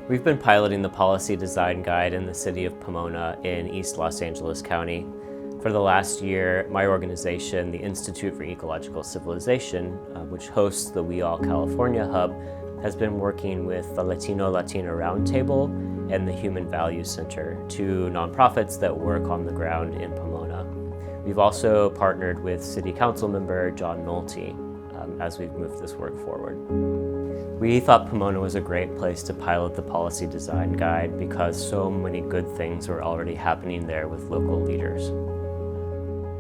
We've been piloting the Policy Design Guide in the city of Pomona in East Los Angeles County. For the last year, my organization, the Institute for Ecological Civilization, which hosts the WEAll California Hub, has been working with the Latino-Latina Roundtable and the Human Values Center, two nonprofits that work on the ground in Pomona. We've also partnered with City Council member John Nolte as we've moved this work forward. We thought Pomona was a great place to pilot the Policy Design Guide because so many good things were already happening there with local leaders.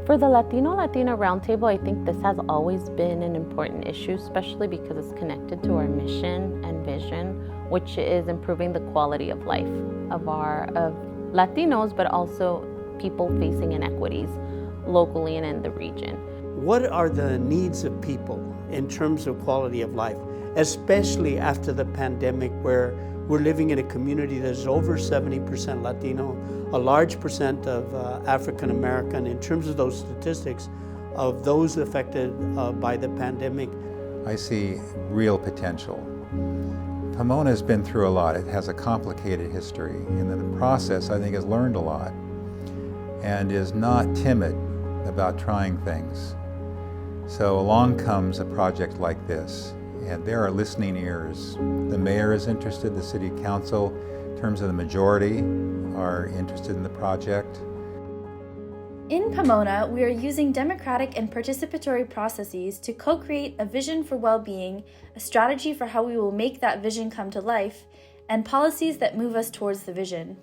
For the Latino-Latina Roundtable, I think this has always been an important issue, especially because it's connected to our mission and vision, which is improving the quality of life of Latinos, but also people facing inequities locally and in the region. What are the needs of people in terms of quality of life, especially after the pandemic, where we're living in a community that's over 70% Latino, a large percent of African American. In terms of those statistics of those affected by the pandemic, I see real potential. Pomona has been through a lot. It has a complicated history, and in the process, I think, has learned a lot and is not timid about trying things. So along comes a project like this, and there are listening ears. The mayor is interested, the city council, in terms of the majority, are interested in the project. In Pomona, we are using democratic and participatory processes to co-create a vision for well-being, a strategy for how we will make that vision come to life, and policies that move us towards the vision.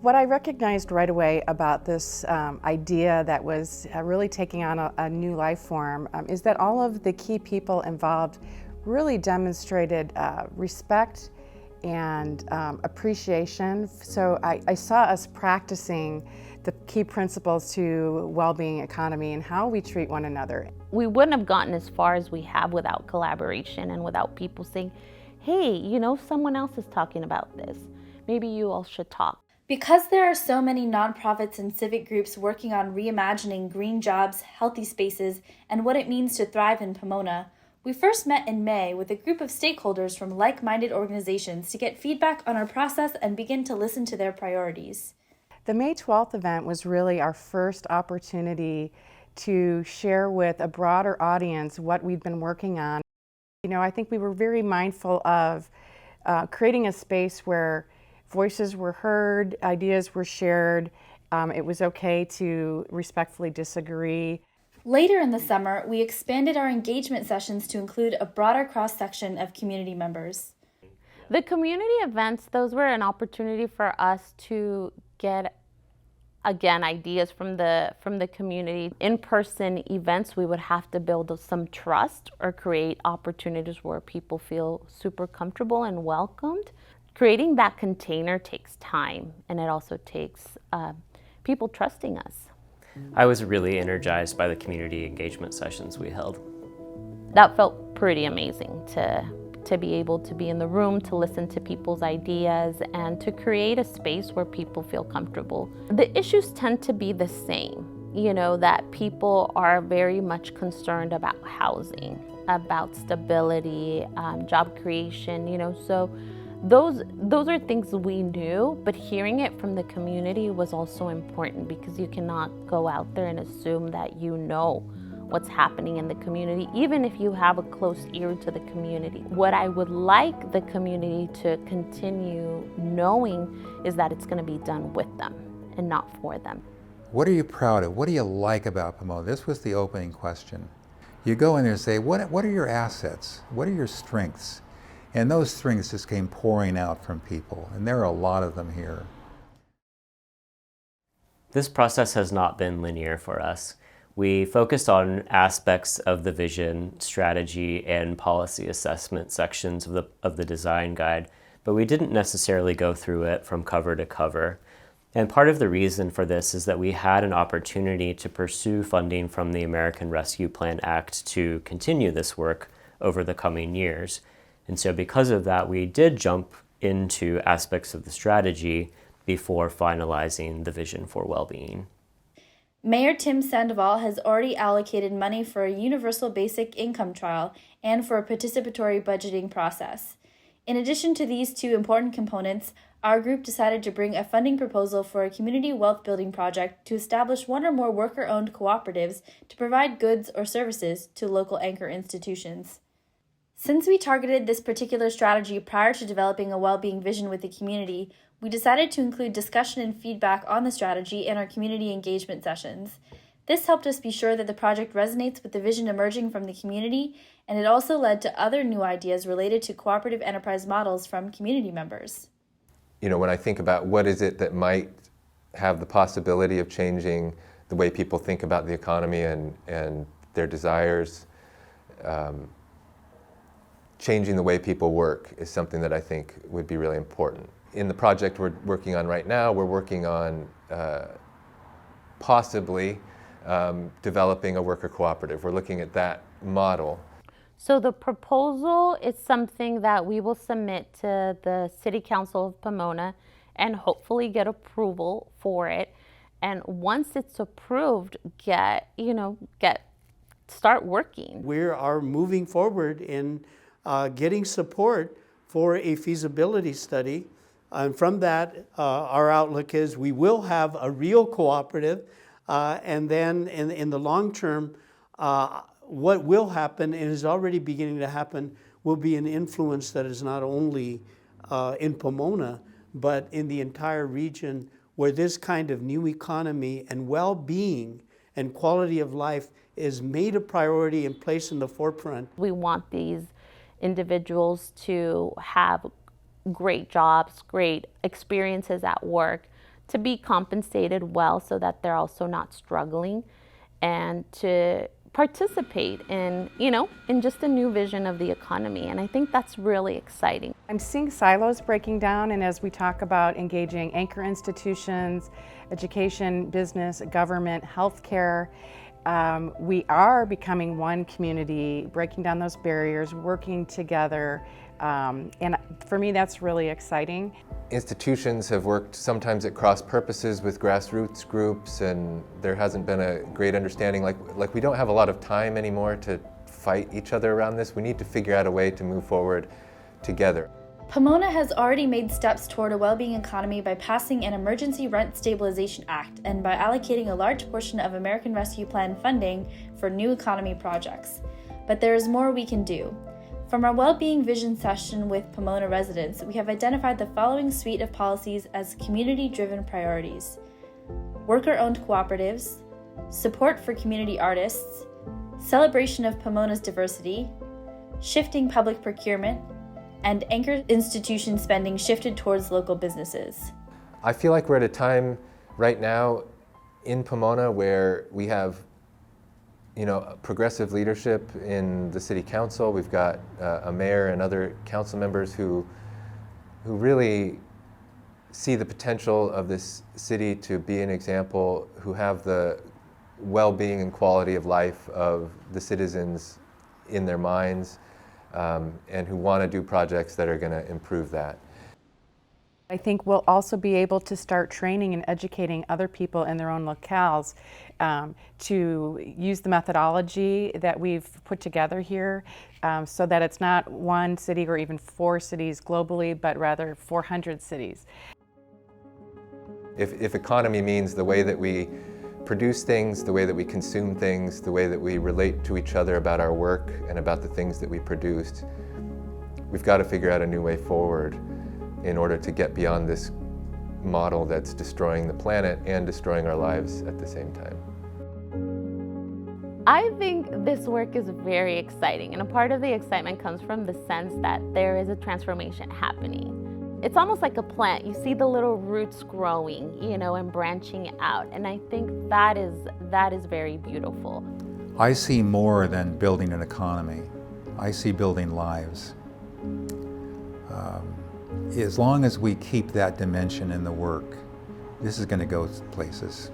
What I recognized right away about this idea that was really taking on a new life form is that all of the key people involved really demonstrated respect and appreciation. So I saw us practicing the key principles to well-being economy and how we treat one another. We wouldn't have gotten as far as we have without collaboration and without people saying, hey, someone else is talking about this. Maybe you all should talk. Because there are so many nonprofits and civic groups working on reimagining green jobs, healthy spaces, and what it means to thrive in Pomona, we first met in May with a group of stakeholders from like-minded organizations to get feedback on our process and begin to listen to their priorities. The May 12th event was really our first opportunity to share with a broader audience what we've been working on. I think we were very mindful of creating a space where voices were heard, ideas were shared. It was okay to respectfully disagree. Later in the summer, we expanded our engagement sessions to include a broader cross-section of community members. The community events, those were an opportunity for us to get, again, ideas from the community. In-person events, we would have to build some trust or create opportunities where people feel super comfortable and welcomed. Creating that container takes time, and it also takes people trusting us. I was really energized by the community engagement sessions we held. That felt pretty amazing to be able to be in the room, to listen to people's ideas, and to create a space where people feel comfortable. The issues tend to be the same, that people are very much concerned about housing, about stability, job creation, so those are things we knew, but hearing it from the community was also important because you cannot go out there and assume that you know what's happening in the community, even if you have a close ear to the community. What I would like the community to continue knowing is that it's going to be done with them and not for them. What are you proud of? What do you like about Pomona? This was the opening question. You go in there and say, what are your assets? What are your strengths? And those strengths just came pouring out from people, and there are a lot of them here. This process has not been linear for us. We focused on aspects of the vision, strategy, and policy assessment sections of the design guide, but we didn't necessarily go through it from cover to cover. And part of the reason for this is that we had an opportunity to pursue funding from the American Rescue Plan Act to continue this work over the coming years. And so because of that, we did jump into aspects of the strategy before finalizing the vision for well-being. Mayor Tim Sandoval has already allocated money for a universal basic income trial and for a participatory budgeting process. In addition to these two important components, our group decided to bring a funding proposal for a community wealth building project to establish one or more worker-owned cooperatives to provide goods or services to local anchor institutions. Since we targeted this particular strategy prior to developing a well-being vision with the community, we decided to include discussion and feedback on the strategy in our community engagement sessions. This helped us be sure that the project resonates with the vision emerging from the community, and it also led to other new ideas related to cooperative enterprise models from community members. You know, when I think about what is it that might have the possibility of changing the way people think about the economy and their desires, changing the way people work is something that I think would be really important. In the project we're working on right now, we're working on possibly developing a worker cooperative. We're looking at that model. So the proposal is something that we will submit to the City Council of Pomona and hopefully get approval for it. And once it's approved, start working. We are moving forward in getting support for a feasibility study. And from that, our outlook is we will have a real cooperative. And then in the long term, what will happen, and is already beginning to happen, will be an influence that is not only in Pomona, but in the entire region, where this kind of new economy and well-being and quality of life is made a priority and placed in the forefront. We want these individuals to have great jobs, great experiences at work, to be compensated well so that they're also not struggling, and to participate in just a new vision of the economy. And I think that's really exciting. I'm seeing silos breaking down, and as we talk about engaging anchor institutions, education, business, government, healthcare, we are becoming one community, breaking down those barriers, working together. And for me, that's really exciting. Institutions have worked sometimes at cross purposes with grassroots groups, and there hasn't been a great understanding. Like we don't have a lot of time anymore to fight each other around this. We need to figure out a way to move forward together. Pomona has already made steps toward a well-being economy by passing an Emergency Rent Stabilization Act and by allocating a large portion of American Rescue Plan funding for new economy projects. But there is more we can do. From our Wellbeing Vision session with Pomona residents, we have identified the following suite of policies as community-driven priorities: worker-owned cooperatives, support for community artists, celebration of Pomona's diversity, shifting public procurement, and anchor institution spending shifted towards local businesses. I feel like we're at a time right now in Pomona where we have progressive leadership in the city council. We've got a mayor and other council members who really see the potential of this city to be an example, who have the well-being and quality of life of the citizens in their minds, and who want to do projects that are going to improve that. I think we'll also be able to start training and educating other people in their own locales to use the methodology that we've put together here, so that it's not one city or even 4 cities globally, but rather 400 cities. If economy means the way that we produce things, the way that we consume things, the way that we relate to each other about our work and about the things that we produced, we've got to figure out a new way forward in order to get beyond this model that's destroying the planet and destroying our lives at the same time. I think this work is very exciting, and a part of the excitement comes from the sense that there is a transformation happening. It's almost like a plant. You see the little roots growing, and branching out, and I think that is very beautiful. I see more than building an economy. I see building lives. As long as we keep that dimension in the work, this is going to go places.